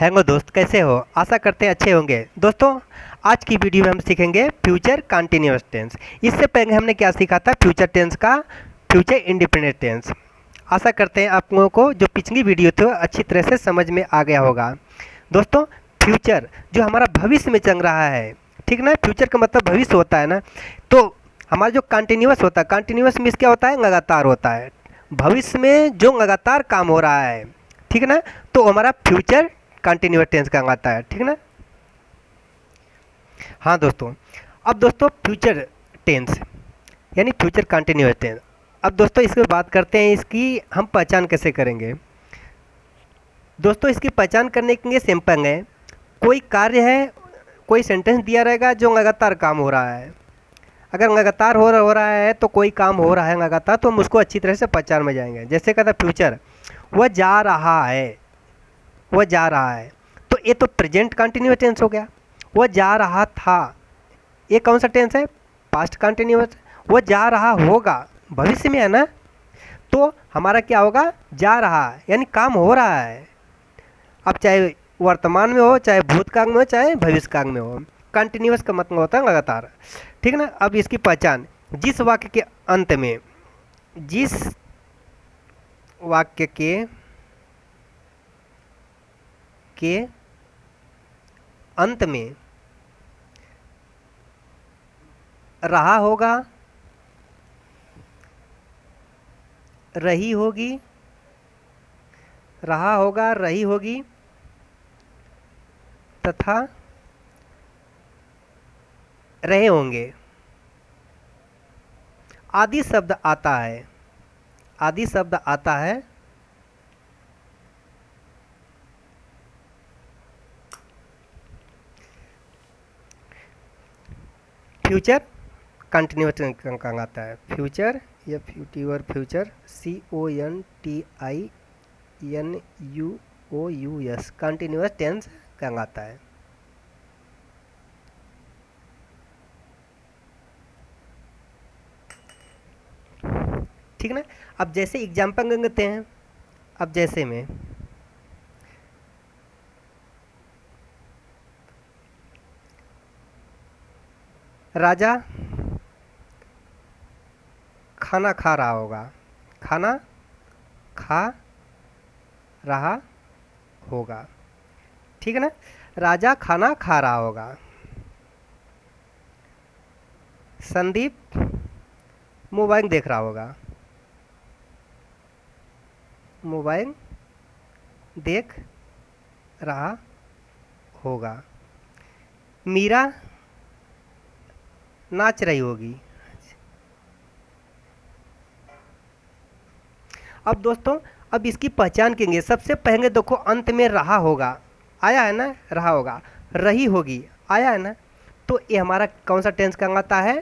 Hello दोस्त, कैसे हो? आशा करते हैं अच्छे होंगे। दोस्तों, आज की वीडियो में हम सीखेंगे फ्यूचर कंटिन्यूअस टेंस। इससे पहले हमने क्या सीखा था? फ्यूचर टेंस का फ्यूचर इंडिपेंडेंट टेंस। आशा करते हैं आप लोगों को जो पिछली वीडियो थी वो अच्छी तरह से समझ में आ गया होगा। दोस्तों, फ्यूचर जो हमारा भविष्य में चल रहा है, ठीक ना? फ्यूचर का मतलब भविष्य होता है ना। तो हमारा जो कंटिन्यूअस होता है, कंटिन्यूअस मीन्स क्या होता है? लगातार होता है। भविष्य में जो लगातार काम हो रहा है, ठीक ना, तो हमारा फ्यूचर कंटिन्यूअस टेंस कहलाता है, ठीक ना। हाँ दोस्तों, अब दोस्तों फ्यूचर टेंस यानी फ्यूचर कंटिन्यूअस टेंस। अब दोस्तों इसकी बात करते हैं, इसकी हम पहचान कैसे करेंगे। दोस्तों, इसकी पहचान करने के लिए सिंपल है। कोई कार्य है, कोई सेंटेंस दिया रहेगा जो लगातार काम हो रहा है। अगर लगातार हो रहा है तो कोई काम हो रहा है लगातार, तो हम उसको अच्छी तरह से पहचान में जाएंगे। जैसे कहता फ्यूचर, वह जा रहा है, वह जा रहा है, तो ये तो प्रेजेंट कंटिन्यूअस टेंस हो गया। वह जा रहा था, ये कौन सा टेंस है? Past continuous. वह जा रहा होगा, भविष्य में है ना, तो हमारा क्या होगा? जा रहा यानी काम हो रहा है। अब चाहे वर्तमान में हो, चाहे भूतकाल में हो, चाहे भविष्यकाल में हो, कंटिन्यूअस का मतलब होता है लगातार, ठीक ना। अब इसकी पहचान, जिस वाक्य के अंत में, जिस वाक्य के अंत में रहा होगा, रही होगी, रहा होगा, रही होगी तथा रहे होंगे आदि शब्द आता है, आदि शब्द आता है, फ्यूचर कंटिन्यूअस कहलाता है। फ्यूचर या फ्यूचर CONTINUOUS कंटिन्यूअस टेंस कहलाता है। ठीक ना। अब जैसे एग्जाम्पल लेते हैं। अब जैसे में राजा खाना खा रहा होगा, खाना खा रहा होगा, ठीक है ना। राजा खाना खा रहा होगा। संदीप मोबाइल देख रहा होगा, मोबाइल देख रहा होगा। मीरा नाच रही होगी। अब दोस्तों, अब इसकी पहचान करेंगे। सबसे पहले देखो, अंत में रहा होगा आया है ना, रहा होगा, रही होगी आया है ना, तो ये हमारा कौन सा टेंस कहलाता है?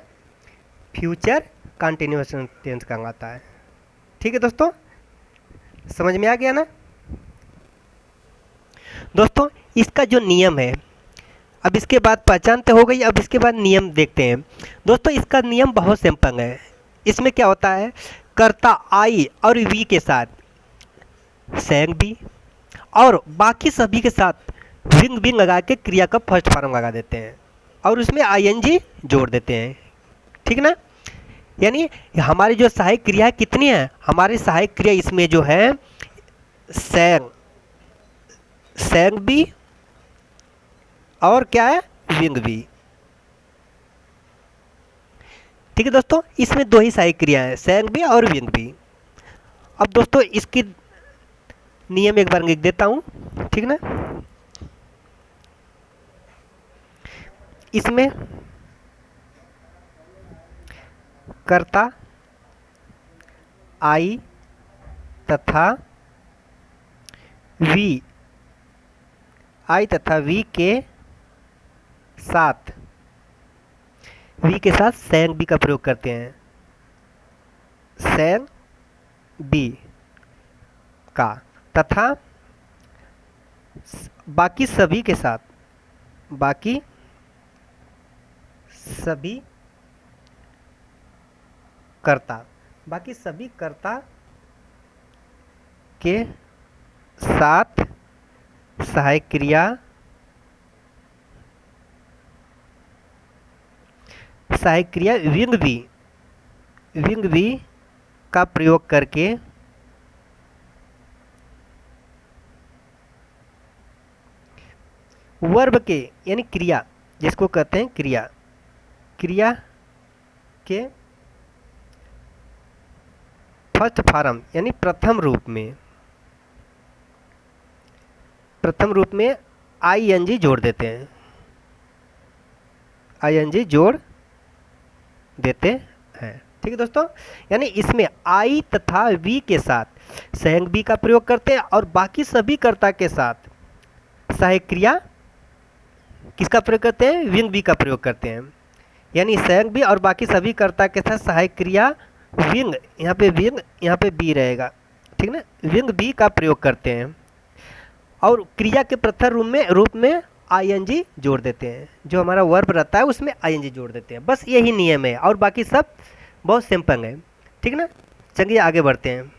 फ्यूचर कंटिन्यूअस टेंस कहलाता है। ठीक है दोस्तों, समझ में आ गया ना। दोस्तों, इसका जो नियम है, अब इसके बाद पहचान तो हो गई, अब इसके बाद नियम देखते हैं। दोस्तों, इसका नियम बहुत सिंपल है। इसमें क्या होता है? कर्ता आई और वी के साथ सैंग बी और बाकी सभी के साथ विंग भी लगा के क्रिया का फर्स्ट फॉर्म लगा देते हैं और उसमें आईएनजी जोड़ देते हैं, ठीक ना। यानी हमारी जो सहायक क्रिया कितनी है? हमारी सहायक क्रिया इसमें जो है सैंग, सैंग बी और क्या है? विंग बी। ठीक है दोस्तों, इसमें दो ही सहायक क्रिया है, सैंग बी और विंग बी। अब दोस्तों, इसकी नियम एक बार लिख देता हूं, ठीक ना। इसमें कर्ता आई तथा वी, आई तथा वी के साथ, वी के साथ सैंग बी का प्रयोग करते हैं, सैंग बी का, तथा बाकी सभी के साथ, बाकी सभी कर्ता, बाकी सभी कर्ता के साथ सहायक क्रिया विंग बी का प्रयोग करके वर्ब के यानी क्रिया, जिसको कहते हैं क्रिया के फर्स्ट फॉर्म यानी प्रथम रूप में आईएनजी जोड़ देते हैं, आईएनजी जोड़ देते हैं। ठीक है दोस्तों, यानी इसमें आई तथा वी के साथ सहायक बी का प्रयोग करते हैं और बाकी सभी कर्ता के साथ सहायक क्रिया किसका प्रयोग करते हैं, विंग बी का प्रयोग करते हैं। यानी सहायक बी और बाकी सभी कर्ता के साथ सहायक क्रिया विंग, यहाँ पे बी रहेगा, ठीक ना, विंग बी का प्रयोग करते हैं और क्रिया के प्रथम रूप में आईएनजी जोड़ देते हैं। जो हमारा वर्ब रहता है उसमें आईएनजी जोड़ देते हैं। बस यही नियम है और बाकी सब बहुत सिंपल है, ठीक ना। चलिए आगे बढ़ते हैं।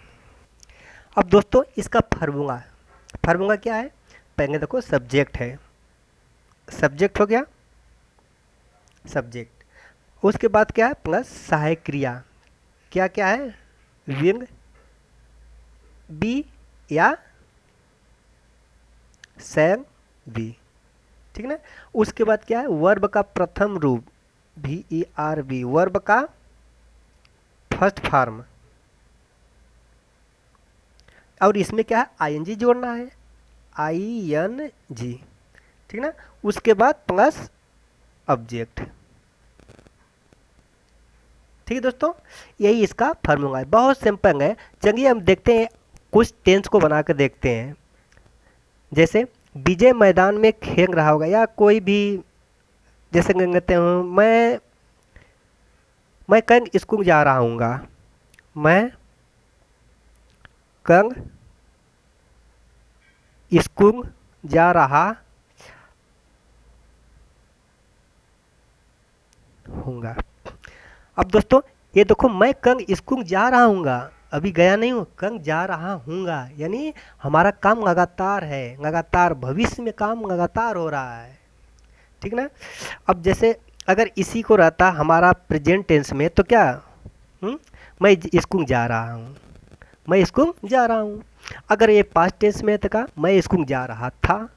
अब दोस्तों इसका फार्मूला क्या है, पहले देखो सब्जेक्ट है, सब्जेक्ट हो गया सब्जेक्ट, उसके बाद क्या है प्लस सहायक क्रिया, क्या है विंग बी या सैंग बी, ठीक ना। उसके बाद क्या है वर्ब का प्रथम रूप VERB, वर्ब का फर्स्ट फॉर्म, और इसमें क्या है आईएनजी जोड़ना है, ING, ठीक ना। उसके बाद प्लस ऑब्जेक्ट, ठीक है दोस्तों, यही इसका फार्मूला है, बहुत सिंपल है। चलिए हम देखते हैं, कुछ टेंस को बना कर देखते हैं। जैसे विजय मैदान में खेल रहा होगा, या कोई भी जैसे कहते हो मैं कल स्कूल जा रहा हूँगा, मैं कल स्कूल जा रहा हूँगा। अब दोस्तों ये देखो, मैं कल स्कूल जा रहा हूँगा, अभी गया नहीं हूँ, कल जा रहा हूँगा, यानी हमारा काम लगातार है, लगातार भविष्य में काम लगातार हो रहा है, ठीक ना। अब जैसे अगर इसी को रहता हमारा प्रेजेंट टेंस में तो क्या, मैं स्कूल जा रहा हूँ, मैं स्कूल जा रहा हूँ। अगर ये पास्ट टेंस में था मैं स्कूल जा रहा था,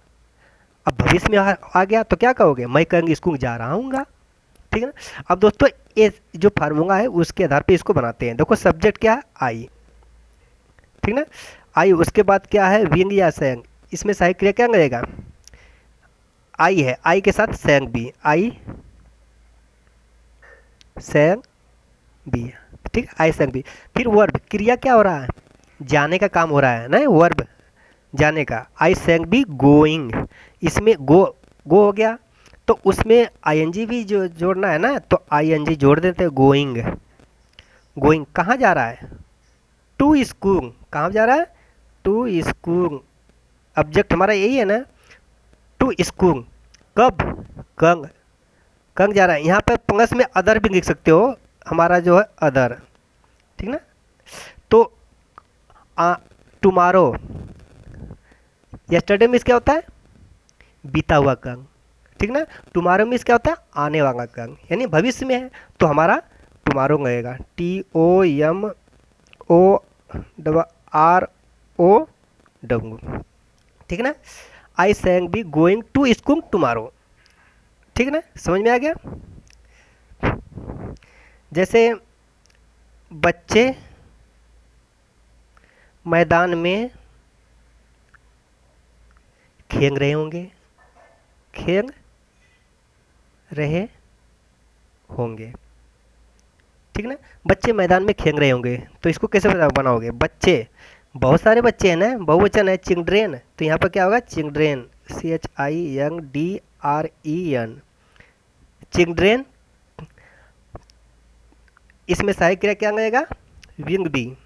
अब भविष्य में आ गया तो क्या कहोगे, मैं कल स्कूल जा रहा हूँगा, ठीक है ना। अब दोस्तों ये जो फार्मूला है उसके आधार पे इसको बनाते हैं। देखो सब्जेक्ट क्या है आई, ठीक ना, आई। उसके बाद क्या है विंग या सैंग, इसमें सहायक क्रिया क्या रहेगा, आई है, आई के साथ सैंग बी, आई सैंग बी, ठीक, आई सैंग बी। फिर वर्ब, क्रिया क्या हो रहा है, जाने का काम हो रहा है ना, वर्ब जाने का, आई सैंग बी गोइंग, इसमें गो हो गया तो उसमें आईएनजी भी जो जोड़ना है ना, तो आईएनजी जोड़ देते हैं, गोइंग कहाँ जा रहा है, टू स्कूल, कहाँ जा रहा है, टू स्कूल, ऑब्जेक्ट हमारा यही है ना, टू स्कूल, कब, कल जा रहा है। यहाँ पर प्लस में अदर भी लिख सकते हो, हमारा जो है अदर, ठीक ना। तो टुमारो, यस्टरडे में क्या होता है, बीता हुआ कल, ठीक ना। टुमारो में क्या होता है, आने वाला कल, यानी भविष्य में है तो हमारा टुमारो लगेगा, TOMOROW, ठीक ना। आई सैंग be going to school tomorrow, ठीक ना, समझ में आ गया। जैसे बच्चे मैदान में खेल रहे होंगे, ठीक ना। बच्चे मैदान में खेल रहे होंगे तो इसको कैसे बनाओगे, बच्चे, बहुत सारे बच्चे हैं ना, बहुवचन है, चिल्ड्रेन, तो यहाँ पर क्या होगा, चिल्ड्रेन, CHILDREN, चिल्ड्रेन। इसमें सहायक क्रिया क्या लगेगा, विंग बी।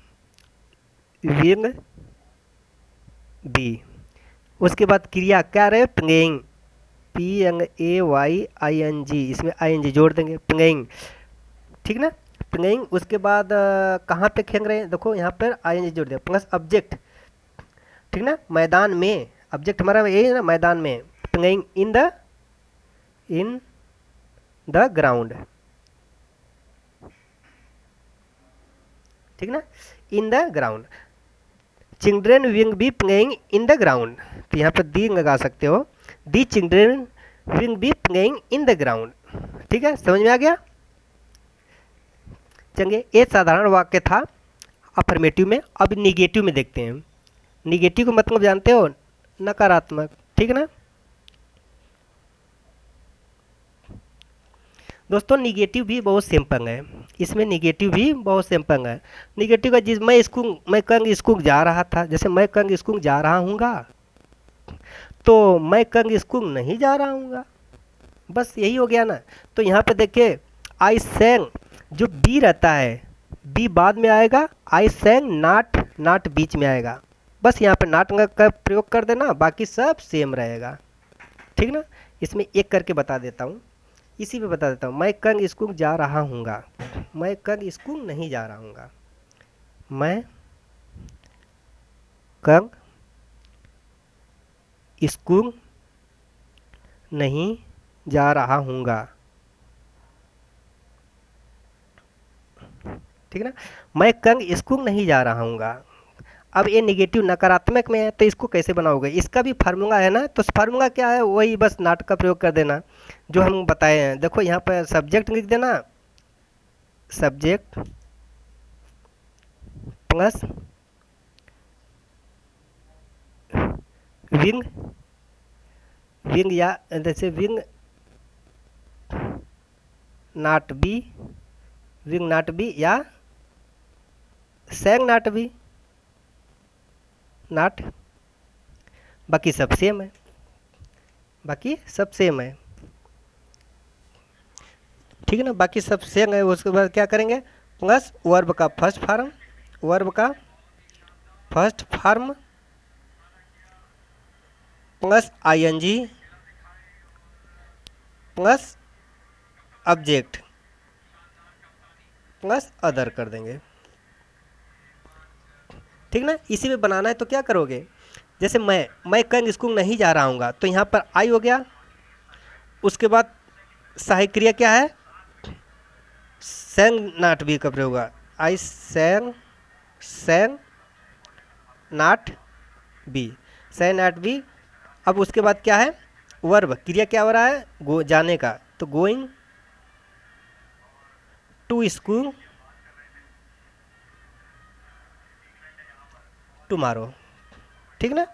उसके बाद क्रिया क्या रहे, प्लेइंग, PLAYING, इसमें ING जोड़ देंगे, प्लेइंग, ठीक ना, प्लेइंग। उसके बाद कहाँ पे खेल रहे हैं, देखो यहाँ पर ING जोड़ दिया, प्लस ऑब्जेक्ट, ठीक ना, मैदान में ऑब्जेक्ट हमारा ये है ना, मैदान में, प्लेइंग इन द ग्राउंड, ठीक ना, in the ground. Children will be playing in the ground, तो यहाँ पर दी लगा सकते हो, the children will be playing in the ground. ठीक है, समझ में आ गया। चलिए, ये साधारण वाक्य था अफर्मेटिव में। अब निगेटिव में देखते हैं। निगेटिव का मतलब जानते हो, नकारात्मक, ठीक है ना दोस्तों। निगेटिव भी बहुत सिंपल है, इसमें निगेटिव भी बहुत सिंपल है। निगेटिव का जिस मैं कल स्कूल जा रहा था, जैसे मैं कल स्कूल जा रहा हूँगा, तो मैं कल स्कूल नहीं जा रहा हूँगा, बस यही हो गया ना। तो यहाँ पे देखिए, आई सैंग, जो बी रहता है, बी बाद में आएगा, आई सैंग नाट बीच में आएगा, बस यहाँ पे नाट का प्रयोग कर देना, बाकी सब सेम रहेगा, ठीक ना। इसमें एक करके बता देता हूँ, इसी पे बता देता हूँ। मैं कल स्कूल जा रहा हूँगा, मैं कल स्कूल नहीं जा रहा हूँगा, मैं कल स्कूल नहीं जा रहा हूँगा, ठीक है ना। मैं कल स्कूल नहीं जा रहा हूँगा। अब ये निगेटिव नकारात्मक में है, तो इसको कैसे बनाओगे? इसका भी फार्मूला है ना, तो फार्मूला क्या है, वही बस नाट का प्रयोग कर देना जो हम बताए हैं। देखो यहाँ पर सब्जेक्ट लिख देना, सब्जेक्ट प्लस विंग, विंग या जैसे विंग नाट बी, विंग नाट बी या सैंग नाट बी, नाट, बाकी सब सेम है, बाकी सब सेम है, ठीक है ना, बाकी सब सेम है। उसके बाद क्या करेंगे, प्लस वर्ब का फर्स्ट फॉर्म, वर्ब का first form plus I N G plus object plus other कर देंगे, ठीक ना। इसी में बनाना है तो क्या करोगे, जैसे मैं कल स्कूल नहीं जा रहा हूँगा, तो यहाँ पर आई हो गया, उसके बाद सहायक क्रिया क्या है, सैंग नाट बी का प्रयोग होगा, आई सैंग नाट बी, सैंग नाट बी। अब उसके बाद क्या है, वर्ब, क्रिया क्या हो रहा है, जाने का, तो गोइंग टू स्कूल टुमारो, ठीक ना।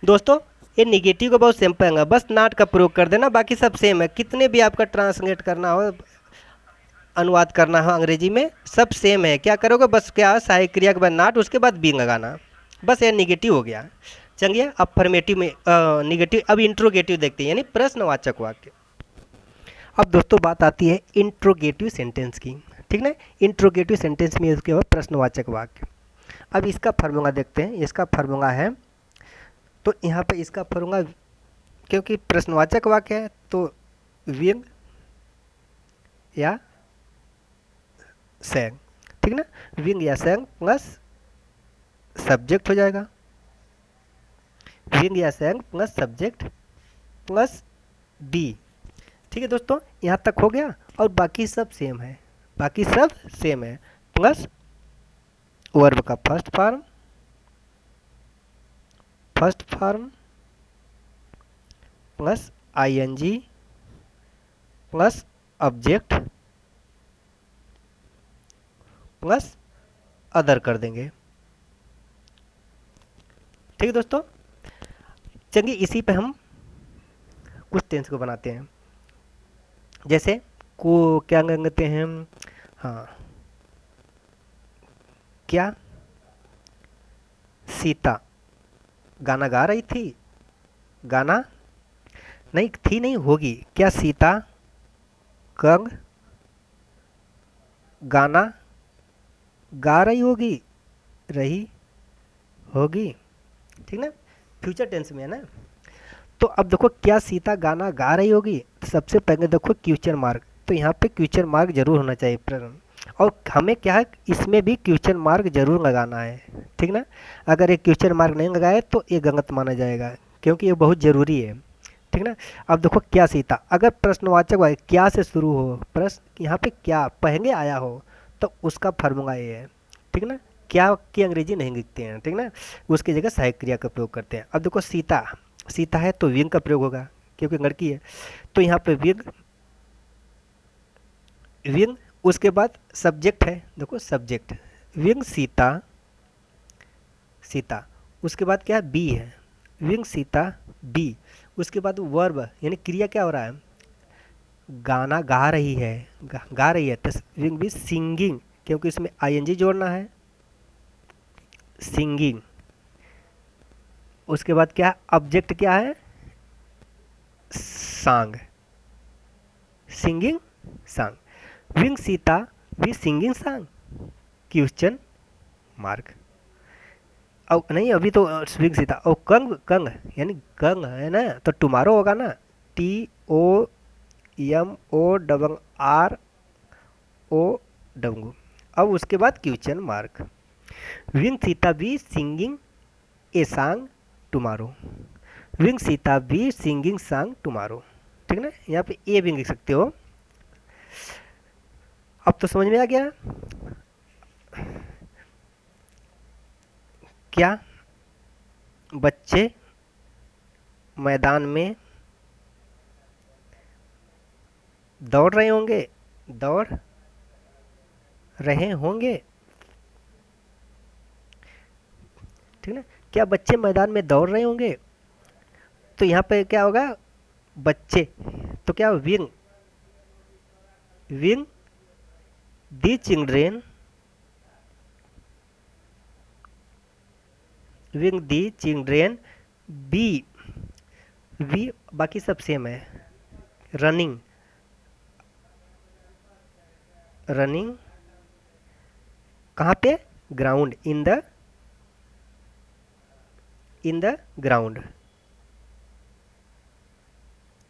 दोस्तों, ये निगेटिव का बहुत सिंपल है, बस नाट का प्रयोग कर देना, बाकी सब सेम है। कितने भी आपका ट्रांसलेट करना हो, अनुवाद करना हो अंग्रेजी में, सब सेम है। क्या करोगे, बस क्या सहायक क्रिया के बाद नाट, उसके बाद बी लगाना, बस ये निगेटिव हो गया। चलिए अफर्मेटिव में निगेटिव। अब इंट्रोगेटिव देखते हैं, यानी प्रश्नवाचक वाक्य। अब दोस्तों बात आती है इंट्रोगेटिव सेंटेंस की, ठीक ना। इंट्रोगेटिव सेंटेंस में इसके बाद प्रश्नवाचक वाक्य। अब इसका फार्मूला देखते हैं, इसका फार्मूला है, तो यहाँ पे इसका फार्मूला, क्योंकि प्रश्नवाचक वाक्य है तो विंग या सैंग, ठीक ना, विंग या सैंग प्लस सब्जेक्ट हो जाएगा, विंग या सैंग प्लस सब्जेक्ट प्लस बी, ठीक है दोस्तों, यहाँ तक हो गया। और बाकी सब सेम है, बाकी सब सेम है, प्लस वर्ब का first form plus I N G plus object plus other कर देंगे, ठीक है दोस्तों। चलिए इसी पे हम कुछ टेंस को बनाते हैं, जैसे को क्या कहते हैं, हाँ, क्या सीता गाना गा रही थी, गाना नहीं थी, नहीं होगी, क्या सीता कल गाना गा रही होगी, ठीक ना, फ्यूचर टेंस में है ना। तो अब देखो, क्या सीता गाना गा रही होगी, तो सबसे पहले देखो क्वेश्चन मार्क, तो यहाँ पे क्वेश्चन मार्क जरूर होना चाहिए प्रश्न। और हमें क्या है, इसमें भी क्वेश्चन मार्क जरूर लगाना है, ठीक ना। अगर एक क्वेश्चन मार्क नहीं लगाए तो ये गलत माना जाएगा, क्योंकि ये बहुत ज़रूरी है, ठीक ना। अब देखो क्या सीता, अगर प्रश्नवाचक वाक्य क्या से शुरू हो, प्रश्न यहाँ पे क्या पहले आया हो, तो उसका फार्मूला ये है, ठीक ना। क्या की अंग्रेजी नहीं लिखते हैं, ठीक ना, उसकी जगह सहायक क्रिया का प्रयोग करते हैं। अब देखो सीता, सीता है तो विंग का प्रयोग होगा, क्योंकि लड़की है, तो यहाँ पे विंग, विंग, उसके बाद सब्जेक्ट है, देखो सब्जेक्ट, विंग सीता, सीता, उसके बाद क्या है, बी है, विंग सीता बी, उसके बाद वर्ब यानी क्रिया क्या हो रहा है, गाना गा रही है, गा रही है, तो विंग भी सिंगिंग, क्योंकि इसमें आईएनजी जोड़ना है, सिंगिंग। उसके बाद क्या, ऑब्जेक्ट क्या है, song, singing song, wing Sita भी सिंगिंग सॉन्ग, क्वेश्चन मार्क। और नहीं अभी तो विंग सीता, और कंग, कंग यानी कंग है ना, तो टुमारो होगा ना, TOMORO। अब उसके बाद question mark, wing Sita be singing a song tomorrow, wing Sita be singing song tomorrow, ठीक ना। यहाँ पे ए भी लिख सकते हो। अब तो समझ में आ गया क्या, बच्चे मैदान में दौड़ रहे होंगे, दौड़ रहे होंगे, ठीक ना। क्या बच्चे मैदान में दौड़ रहे होंगे, तो यहाँ पे क्या होगा, बच्चे, तो क्या विंग, विंग दी चिल्ड्रेन, विंग दी चिल्ड्रेन बी, वी बाकी सब सेम है, रनिंग, रनिंग कहाँ पे, ground, in the ground,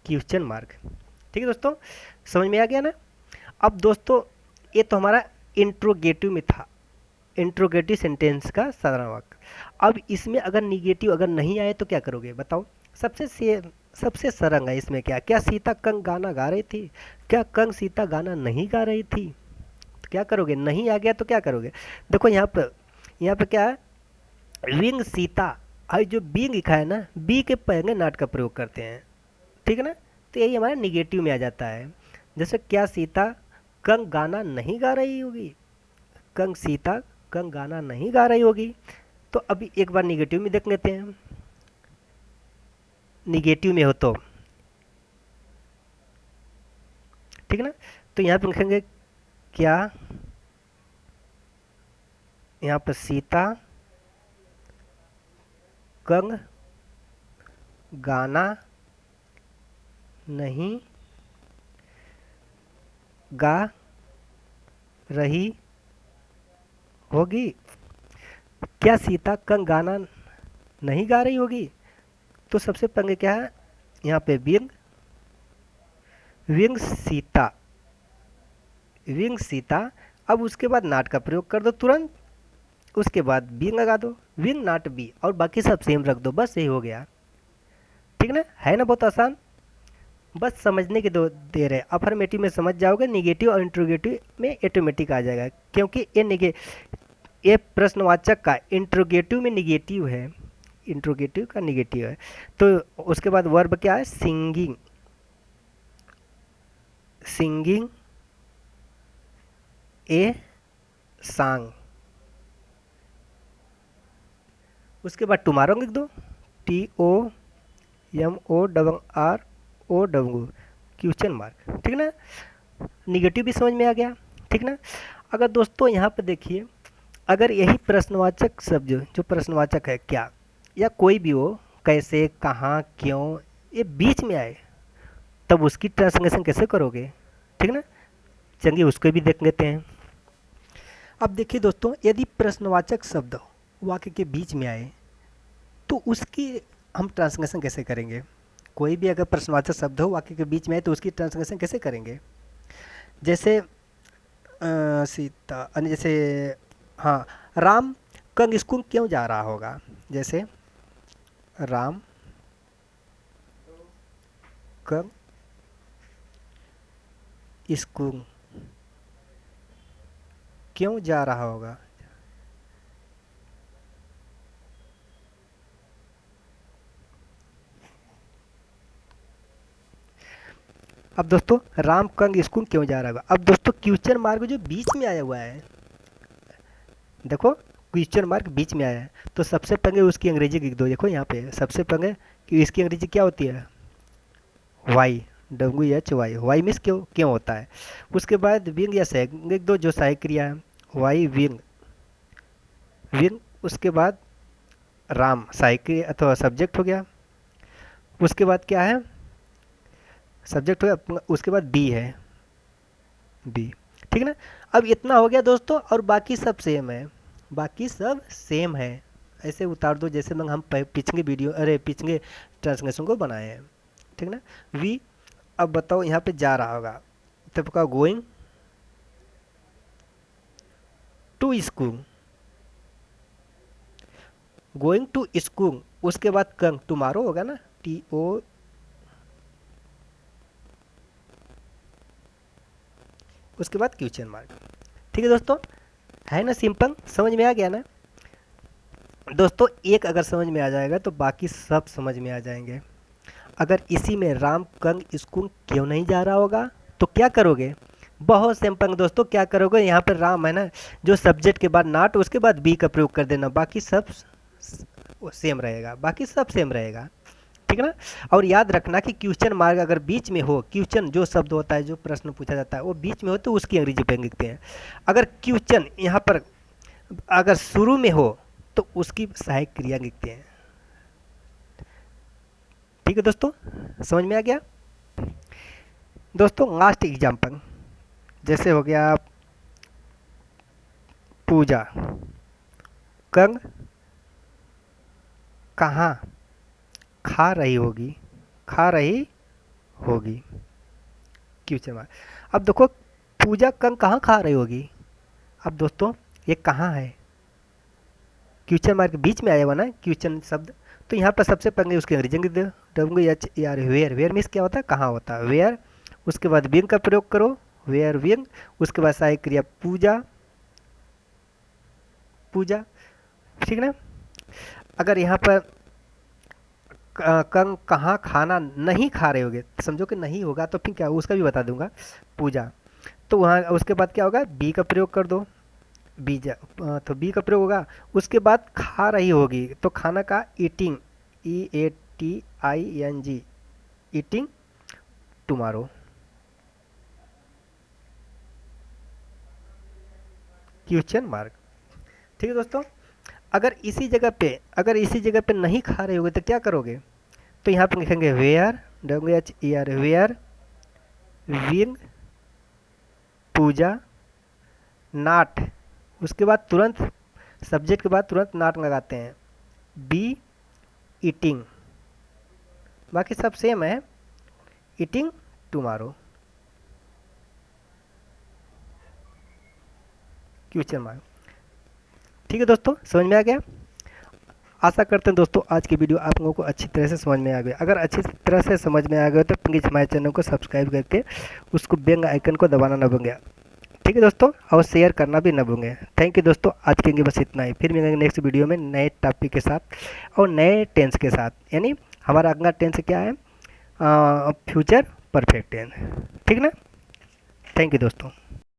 question mark, ठीक है दोस्तों, समझ में आ गया ना। अब दोस्तों ये तो हमारा इंट्रोगेटिव में था, इंट्रोगेटिव सेंटेंस का साधारण वाक्य। अब इसमें अगर निगेटिव अगर नहीं आए तो क्या करोगे बताओ, सबसे सरल है इसमें, क्या क्या सीता कंग गाना गा रही थी, क्या कंग सीता गाना नहीं गा रही थी, तो क्या करोगे, नहीं आ गया तो क्या करोगे, देखो यहाँ पे क्या है, विंग सीता, और जो बी लिखा है ना, बी के पहले नाट का प्रयोग करते हैं, ठीक है ना, तो यही हमारा निगेटिव में आ जाता है। जैसे क्या सीता कंग गाना नहीं गा रही होगी, कंग सीता कंग गाना नहीं गा रही होगी, तो अभी एक बार निगेटिव में देख लेते हैं, निगेटिव में हो तो, ठीक है ना, तो यहाँ पे लिखेंगे क्या, यहाँ पर सीता कंग गाना नहीं गा रही होगी, क्या सीता कंग गाना नहीं गा रही होगी, तो सबसे पहले क्या है, यहाँ पे wing, wing Sita, wing Sita, अब उसके बाद नाट का प्रयोग कर दो तुरंत, उसके बाद विंग लगा दो, विंग नाट बी, और बाकी सब सेम रख दो, बस यही हो गया, ठीक ना, है ना, बहुत आसान, बस समझने की दो देर है, अफर्मेटिव में समझ जाओगे, निगेटिव और इंट्रोगेटिव में ऑटोमेटिक आ जाएगा, क्योंकि ये प्रश्नवाचक का इंट्रोगेटिव में निगेटिव है, इंट्रोगेटिव का निगेटिव है, तो उसके बाद वर्ब क्या है, सिंगिंग, सिंगिंग ए सॉन्ग, उसके बाद टुमारो लिख दो, TOMORRO, क्वेश्चन मार्क, ठीक ना, निगेटिव भी समझ में आ गया, ठीक ना। अगर दोस्तों यहाँ पे देखिए, अगर यही प्रश्नवाचक शब्द जो प्रश्नवाचक है क्या, या कोई भी हो, कैसे, कहाँ, क्यों, ये बीच में आए, तब उसकी ट्रांसलेशन कैसे करोगे, ठीक ना, चलिए उसको भी देख लेते हैं। अब देखिए दोस्तों, यदि प्रश्नवाचक शब्द वाक्य के बीच में आए तो उसकी हम ट्रांसलेशन कैसे करेंगे, कोई भी अगर प्रश्नवाचक शब्द हो वाक्य के बीच में आए तो उसकी ट्रांसलेशन कैसे करेंगे, जैसे सीता यानी जैसे, हाँ, राम कंग स्कूल क्यों जा रहा होगा, जैसे राम कंग स्कूल क्यों जा रहा होगा। अब दोस्तों राम कंग स्कूल क्यों जा रहा होगा। अब दोस्तों क्वेश्चन मार्क जो बीच में आया हुआ है, देखो क्वेश्चन मार्क बीच में आया है, तो सबसे पहले उसकी अंग्रेजी लिख दो। देखो यहाँ पे सबसे पहले कि इसकी अंग्रेजी क्या होती है, वाई, WH वाई मिस क्यों क्यों होता है। उसके बाद विंग या सहायक लिख दो, जो सहायक क्रिया है, वाई विंग विंग। उसके बाद राम सहायक क्रिया अथवा सब्जेक्ट हो गया। उसके बाद क्या है, सब्जेक्ट हो गया। उसके बाद बी है, बी, ठीक है ना। अब इतना हो गया दोस्तों, और बाकी सब सेम है, बाकी सब सेम है। ऐसे उतार दो जैसे हम पिछले वीडियो, अरे पिछले ट्रांसलेशन को बनाए हैं, ठीक ना। वी, अब बताओ यहाँ पे जा रहा होगा, तब का going to school, going to school. उसके बाद कंग टुमारो होगा ना, TO, उसके बाद क्वेश्चन मार्क। ठीक है दोस्तों, है ना सिंपल, समझ में आ गया ना दोस्तों। एक अगर समझ में आ जाएगा तो बाकी सब समझ में आ जाएंगे। अगर इसी में राम कंग स्कूल क्यों नहीं जा रहा होगा तो क्या करोगे, बहुत सिंपल दोस्तों। क्या करोगे, यहाँ पर राम है ना, जो सब्जेक्ट के बाद नॉट, उसके बाद बी का प्रयोग कर देना, बाकी सब सेम रहेगा, बाकी सब सेम रहेगा, ठीक है ना। और याद रखना कि क्वेश्चन मार्क अगर बीच में हो, क्वेश्चन जो शब्द होता है, जो प्रश्न पूछा जाता है वो बीच में हो तो उसकी अंग्रेजी पे लिखते हैं। अगर क्वेश्चन यहाँ पर अगर शुरू में हो तो उसकी सहायक क्रिया लिखते हैं। ठीक है दोस्तों, समझ में आ गया दोस्तों। लास्ट एग्जाम्पल जैसे हो गया पूजा कंग कहाँ खा रही होगी, खा रही होगी, क्वेश्चन मार्क। अब देखो पूजा कंग कहाँ खा रही होगी। अब दोस्तों ये कहाँ है, क्वेश्चन मार्क बीच में आया हुआ ना क्वेश्चन शब्द, तो यहाँ पर सबसे पहले उसकी अंग्रेजी लिख दो, WHER, वेयर, वेयर मीन्स क्या होता है, कहाँ होता है, वेयर। उसके बाद विंग का प्रयोग करो, वेयर विंग। उसके बाद सहायक क्रिया पूजा, पूजा, ठीक ना। अगर यहाँ पर कंग कहाँ खाना नहीं खा रहे होगे, समझो कि नहीं होगा तो फिर क्या, उसका भी बता दूंगा, पूजा। तो वहाँ उसके बाद क्या होगा, बी का प्रयोग कर दो, बीजा, तो बी का प्रयोग होगा। उसके बाद खा रही होगी तो खाना का eating, EATING, eating tomorrow, question mark. ठीक है दोस्तों, अगर इसी जगह पे नहीं खा रहे होगे तो क्या करोगे, तो यहाँ पे लिखेंगे वेयर, WHER, वेयर विंग पूजा नाट। उसके बाद तुरंत सब्जेक्ट के बाद तुरंत नाट लगाते हैं, बी ईटिंग, बाकी सब सेम है, ईटिंग टुमारो, क्वेश्चन मार्क। ठीक है दोस्तों, समझ में आ गया। आशा करते हैं दोस्तों आज की वीडियो आप लोगों को अच्छी तरह से समझ में आ गया। अगर अच्छी तरह से समझ में आ गया तो प्लीज़ हमारे चैनल को सब्सक्राइब करके उसको बेल आइकन को दबाना न भूलें। ठीक है दोस्तों, और शेयर करना भी न भूलें। थैंक यू दोस्तों, आज के लिए बस इतना ही। फिर मिलेंगे नेक्स्ट वीडियो में नए टॉपिक के साथ और नए टेंस के साथ। यानी हमारा अगला टेंस क्या है, फ्यूचर परफेक्ट टेंस, ठीक ना। थैंक यू दोस्तों।